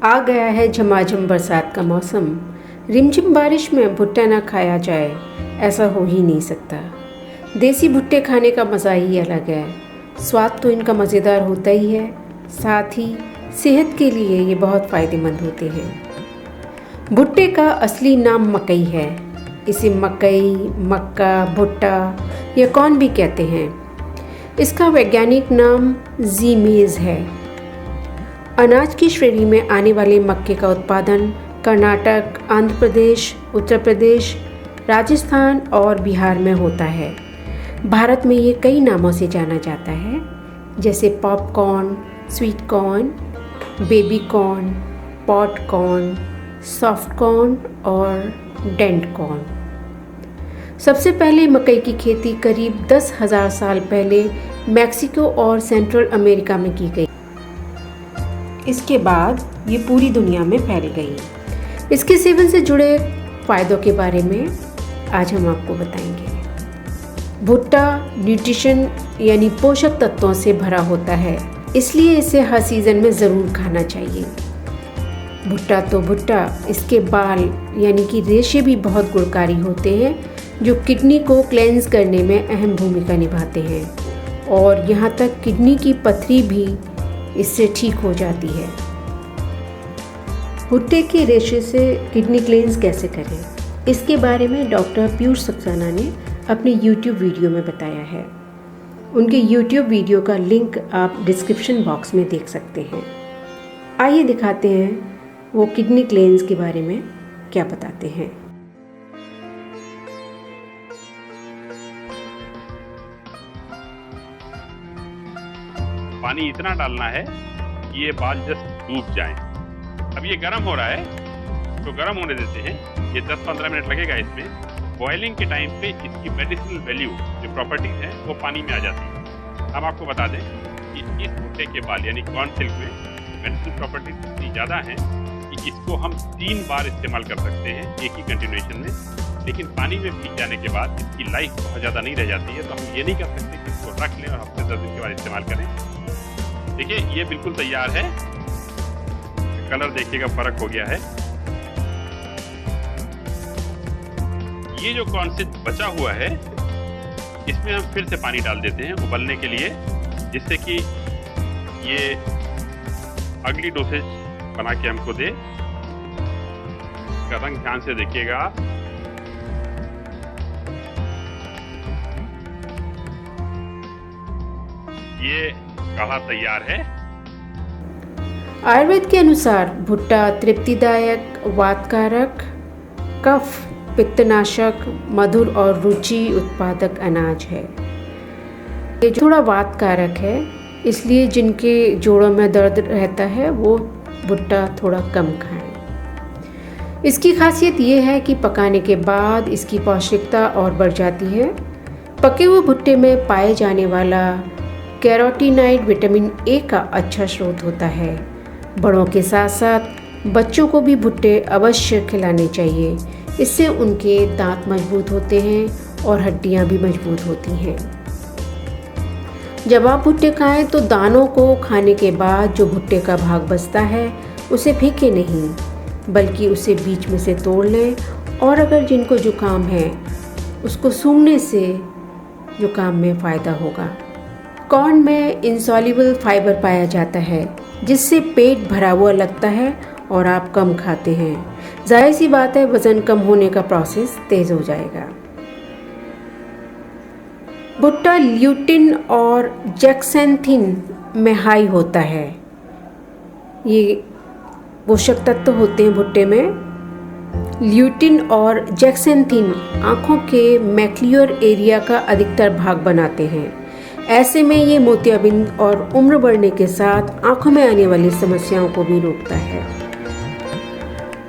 आ गया है झमाझम बरसात का मौसम। रिमझिम बारिश में भुट्टा ना खाया जाए ऐसा हो ही नहीं सकता। देसी भुट्टे खाने का मज़ा ही अलग है। स्वाद तो इनका मज़ेदार होता ही है, साथ ही सेहत के लिए ये बहुत फ़ायदेमंद होते हैं। भुट्टे का असली नाम मकई है। इसे मकई, मक्का, भुट्टा या कॉर्न भी कहते हैं। इसका वैज्ञानिक नाम जी मेज़ है। अनाज की श्रेणी में आने वाले मक्के का उत्पादन कर्नाटक, आंध्र प्रदेश, उत्तर प्रदेश, राजस्थान और बिहार में होता है। भारत में ये कई नामों से जाना जाता है, जैसे popcorn, sweet corn, baby corn, pot corn, soft corn और डेंट कॉर्न। सबसे पहले मकई की खेती करीब 10,000 साल पहले मैक्सिको और सेंट्रल अमेरिका में की गई। इसके बाद ये पूरी दुनिया में फैल गई। इसके सेवन से जुड़े फ़ायदों के बारे में आज हम आपको बताएंगे। भुट्टा न्यूट्रिशन यानी पोषक तत्वों से भरा होता है, इसलिए इसे हर सीज़न में ज़रूर खाना चाहिए। भुट्टा तो भुट्टा, इसके बाल यानी कि रेशे भी बहुत गुणकारी होते हैं, जो किडनी को क्लेंस करने में अहम भूमिका निभाते हैं और यहाँ तक किडनी की पथरी भी इससे ठीक हो जाती है। भुट्टे के रेशे से किडनी क्लींस कैसे करें, इसके बारे में डॉक्टर पीयूष सक्सेना ने अपने YouTube वीडियो में बताया है। उनके YouTube वीडियो का लिंक आप डिस्क्रिप्शन बॉक्स में देख सकते हैं। आइए दिखाते हैं वो किडनी क्लींस के बारे में क्या बताते हैं। पानी इतना डालना है कि ये बाल जस्ट डूब जाएं। अब ये गर्म हो रहा है तो गर्म होने देते हैं। ये 10-15 मिनट लगेगा इसमें। बॉइलिंग के टाइम पे इसकी मेडिसिनल वैल्यू जो प्रॉपर्टीज है वो पानी में आ जाती है। हम आपको बता दें कि इस भुट्टे के बाल यानी कॉर्न सिल्क में मेडिसिनल प्रॉपर्टीज इतनी ज़्यादा हैं कि इसको हम 3 बार इस्तेमाल कर सकते हैं एक ही कंटिन्यूएशन में। लेकिन पानी में भीग जाने के बाद इसकी लाइफ बहुत ज़्यादा नहीं रह जाती है, तो हम ये नहीं कर सकते कि इसको रख लें और हफ्ते 10 दिन के बाद इस्तेमाल करें। देखिए ये बिल्कुल तैयार है। कलर देखिएगा फर्क हो गया है। ये जो कॉर्न से बचा हुआ है इसमें हम फिर से पानी डाल देते हैं उबलने के लिए, जिससे कि ये अगली डोसेज बना के हमको दे। इसका रंग ध्यान से देखिएगा आप। ये काढ़ा तैयार है। आयुर्वेद के अनुसार भुट्टा तृप्तिदायक, वातकारक, कफ, पित्तनाशक, मधुर और रुचि उत्पादक अनाज है। ये थोड़ा वातकारक है, इसलिए जिनके जोड़ों में दर्द रहता है वो भुट्टा थोड़ा कम खाएं। इसकी खासियत ये है कि पकाने के बाद इसकी पौष्टिकता और बढ़ जाती है। पके हुए भुट्टे में पाए जाने वाला कैरोटीनाइड विटामिन ए का अच्छा स्रोत होता है। बड़ों के साथ साथ बच्चों को भी भुट्टे अवश्य खिलाने चाहिए। इससे उनके दांत मजबूत होते हैं और हड्डियां भी मजबूत होती हैं। जब आप भुट्टे खाएं तो दानों को खाने के बाद जो भुट्टे का भाग बचता है उसे फेंकें नहीं, बल्कि उसे बीच में से तोड़ लें। और अगर जिनको जुकाम है उसको सूंघने से जुकाम में फ़ायदा होगा। कॉर्न में इंसॉल्युबल फाइबर पाया जाता है, जिससे पेट भरा हुआ लगता है और आप कम खाते हैं। जाहिर सी बात है वज़न कम होने का प्रोसेस तेज़ हो जाएगा। भुट्टा ल्यूटिन और जेक्सेंथिन में हाई होता है। ये पोषक तत्व होते हैं भुट्टे में। ल्यूटिन और जेक्सेंथिन आँखों के मैक्यूलर एरिया का अधिकतर भाग बनाते हैं। ऐसे में ये मोतियाबिंद और उम्र बढ़ने के साथ आँखों में आने वाली समस्याओं को भी रोकता है।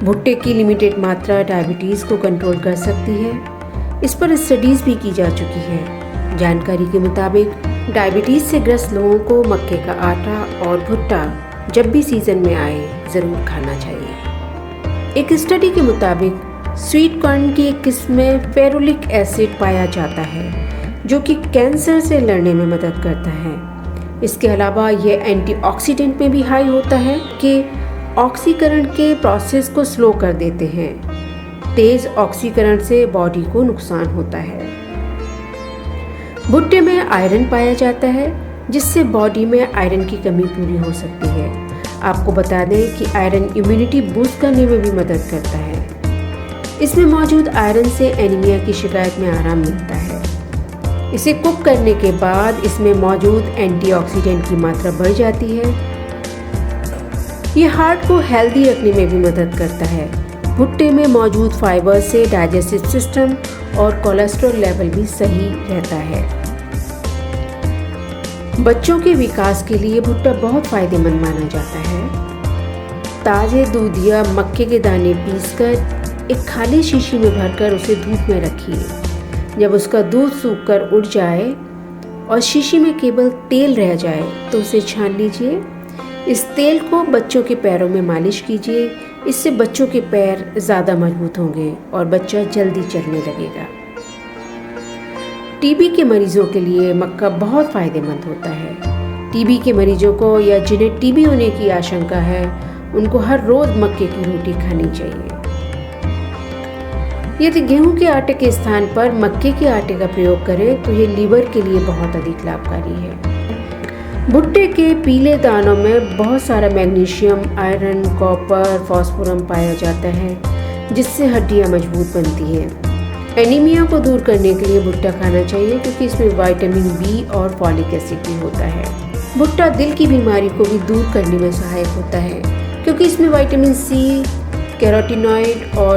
भुट्टे की लिमिटेड मात्रा डायबिटीज़ को कंट्रोल कर सकती है। इस पर स्टडीज़ भी की जा चुकी है। जानकारी के मुताबिक डायबिटीज़ से ग्रस्त लोगों को मक्के का आटा और भुट्टा जब भी सीज़न में आए ज़रूर खाना चाहिए। एक स्टडी के मुताबिक स्वीट कॉर्न की एक किस्म में फेरुलिक एसिड पाया जाता है, जो कि कैंसर से लड़ने में मदद करता है। इसके अलावा यह एंटीऑक्सीडेंट में भी हाई होता है कि ऑक्सीकरण के प्रोसेस को स्लो कर देते हैं। तेज ऑक्सीकरण से बॉडी को नुकसान होता है। भुट्टे में आयरन पाया जाता है, जिससे बॉडी में आयरन की कमी पूरी हो सकती है। आपको बता दें कि आयरन इम्यूनिटी बूस्ट करने में भी मदद करता है। इसमें मौजूद आयरन से एनीमिया की शिकायत में आराम मिलता है। इसे कुक करने के बाद इसमें मौजूद एंटीऑक्सीडेंट की मात्रा बढ़ जाती है। ये हार्ट को हेल्दी रखने में भी मदद करता है। भुट्टे में मौजूद फाइबर से डाइजेस्टिव सिस्टम और कोलेस्ट्रॉल लेवल भी सही रहता है। बच्चों के विकास के लिए भुट्टा बहुत फायदेमंद माना जाता है। ताजे दूध या मक्के के दाने पीसकर एक खाली शीशी में भरकर उसे धूप में रखिए। जब उसका दूध सूखकर उड़ जाए और शीशी में केवल तेल रह जाए तो उसे छान लीजिए। इस तेल को बच्चों के पैरों में मालिश कीजिए। इससे बच्चों के पैर ज़्यादा मजबूत होंगे और बच्चा जल्दी चलने लगेगा। टीबी के मरीजों के लिए मक्का बहुत फायदेमंद होता है। टीबी के मरीजों को या जिन्हें टीबी होने की आशंका है, उनको हर रोज मक्के की रोटी खानी चाहिए। यदि गेहूं के आटे के स्थान पर मक्के के आटे का प्रयोग करें तो ये लीवर के लिए बहुत अधिक लाभकारी है। भुट्टे के पीले दानों में बहुत सारा मैग्नीशियम, आयरन, कॉपर, फास्फोरस पाया जाता है, जिससे हड्डियां मजबूत बनती हैं। एनीमिया को दूर करने के लिए भुट्टा खाना चाहिए, क्योंकि इसमें विटामिन बी और फॉलिक एसिड भी होता है। भुट्टा दिल की बीमारी को भी दूर करने में सहायक होता है, क्योंकि इसमें विटामिन सी, कैरोटीनॉइड और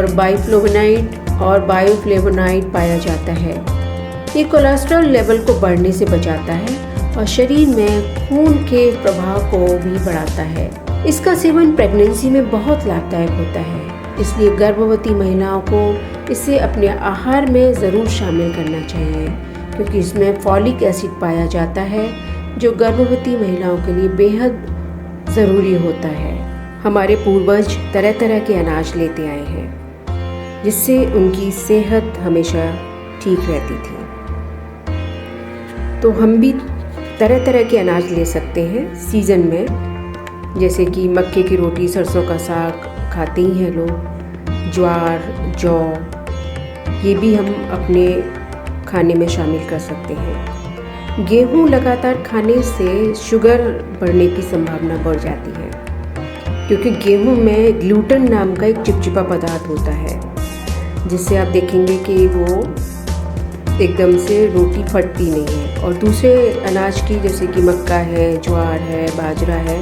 बायोफ्लेवोनाइड पाया जाता है। ये कोलेस्ट्रॉल लेवल को बढ़ने से बचाता है और शरीर में खून के प्रवाह को भी बढ़ाता है। इसका सेवन प्रेगनेंसी में बहुत लाभदायक होता है, इसलिए गर्भवती महिलाओं को इसे अपने आहार में ज़रूर शामिल करना चाहिए, क्योंकि इसमें फॉलिक एसिड पाया जाता है, जो गर्भवती महिलाओं के लिए बेहद ज़रूरी होता है। हमारे पूर्वज तरह तरह के अनाज लेते आए हैं, जिससे उनकी सेहत हमेशा ठीक रहती थी। तो हम भी तरह तरह के अनाज ले सकते हैं सीज़न में, जैसे कि मक्के की रोटी, सरसों का साग खाते ही हैं लोग, ज्वार, जौ, ये भी हम अपने खाने में शामिल कर सकते हैं। गेहूं लगातार खाने से शुगर बढ़ने की संभावना बढ़ जाती है, क्योंकि गेहूं में ग्लूटेन नाम का एक चिपचिपा पदार्थ होता है, जिससे आप देखेंगे कि वो एकदम से रोटी फटती नहीं है। और दूसरे अनाज की, जैसे कि मक्का है, ज्वार है, बाजरा है,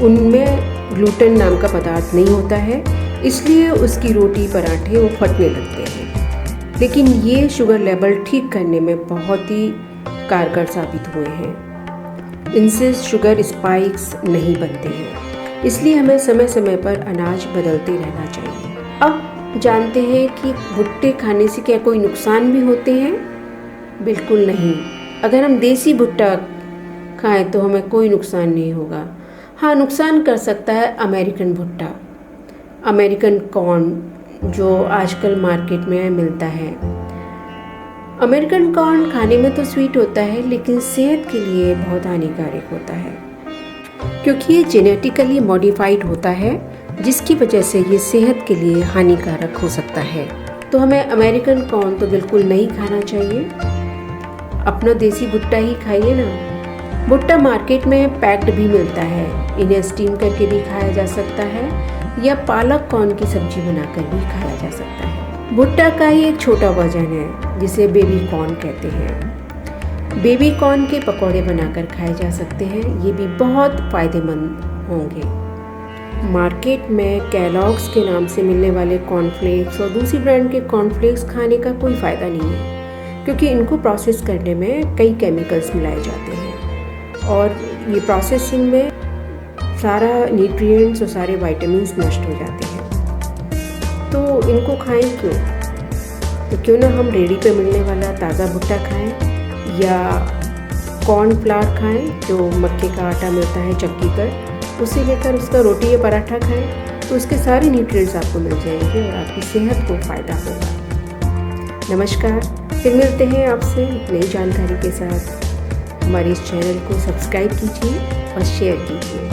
उनमें ग्लूटेन नाम का पदार्थ नहीं होता है, इसलिए उसकी रोटी, पराठे वो फटने लगते हैं। लेकिन ये शुगर लेवल ठीक करने में बहुत ही कारगर साबित हुए हैं। इनसे शुगर स्पाइक्स नहीं बनते हैं, इसलिए हमें समय समय पर अनाज बदलते रहना चाहिए। अब जानते हैं कि भुट्टे खाने से क्या कोई नुकसान भी होते हैं? बिल्कुल नहीं। अगर हम देसी भुट्टा खाएं तो हमें कोई नुकसान नहीं होगा। हाँ, नुकसान कर सकता है अमेरिकन भुट्टा, अमेरिकन कॉर्न, जो आजकल मार्केट में मिलता है। अमेरिकन कॉर्न खाने में तो स्वीट होता है, लेकिन सेहत के लिए बहुत हानिकारक होता है, क्योंकि ये जेनेटिकली मॉडिफाइड होता है, जिसकी वजह से ये सेहत के लिए हानिकारक हो सकता है। तो हमें अमेरिकन कॉर्न तो बिल्कुल नहीं खाना चाहिए। अपना देसी भुट्टा ही खाइए ना। भुट्टा मार्केट में पैक्ड भी मिलता है, इन्हें स्टीम करके भी खाया जा सकता है या पालक कॉर्न की सब्जी बनाकर भी खाया जा सकता है। भुट्टा का ही एक छोटा वर्जन है, जिसे बेबी कॉर्न कहते हैं। बेबी कॉर्न के पकौड़े बनाकर खाए जा सकते हैं, ये भी बहुत फायदेमंद होंगे। मार्केट में कैलॉग्स के नाम से मिलने वाले कॉर्नफ्लेक्स और दूसरी ब्रांड के कॉर्नफ्लेक्स खाने का कोई फ़ायदा नहीं है, क्योंकि इनको प्रोसेस करने में कई केमिकल्स मिलाए जाते हैं और ये प्रोसेसिंग में सारा न्यूट्रिएंट्स और सारे विटामिन्स नष्ट हो जाते हैं। तो इनको खाएं क्यों? तो क्यों ना हम रेडी पे मिलने वाला ताज़ा भुट्टा खाएं या कॉर्न फ्लावर खाएं, जो मक्के का आटा मिलता है चक्की पर, उसे लेकर उसका रोटी या पराठा खाएं, तो उसके सारे न्यूट्रिएंट्स आपको मिल जाएंगे और आपकी सेहत को फ़ायदा होगा। नमस्कार, फिर मिलते हैं आपसे नई जानकारी के साथ। हमारे इस चैनल को सब्सक्राइब कीजिए और शेयर कीजिए।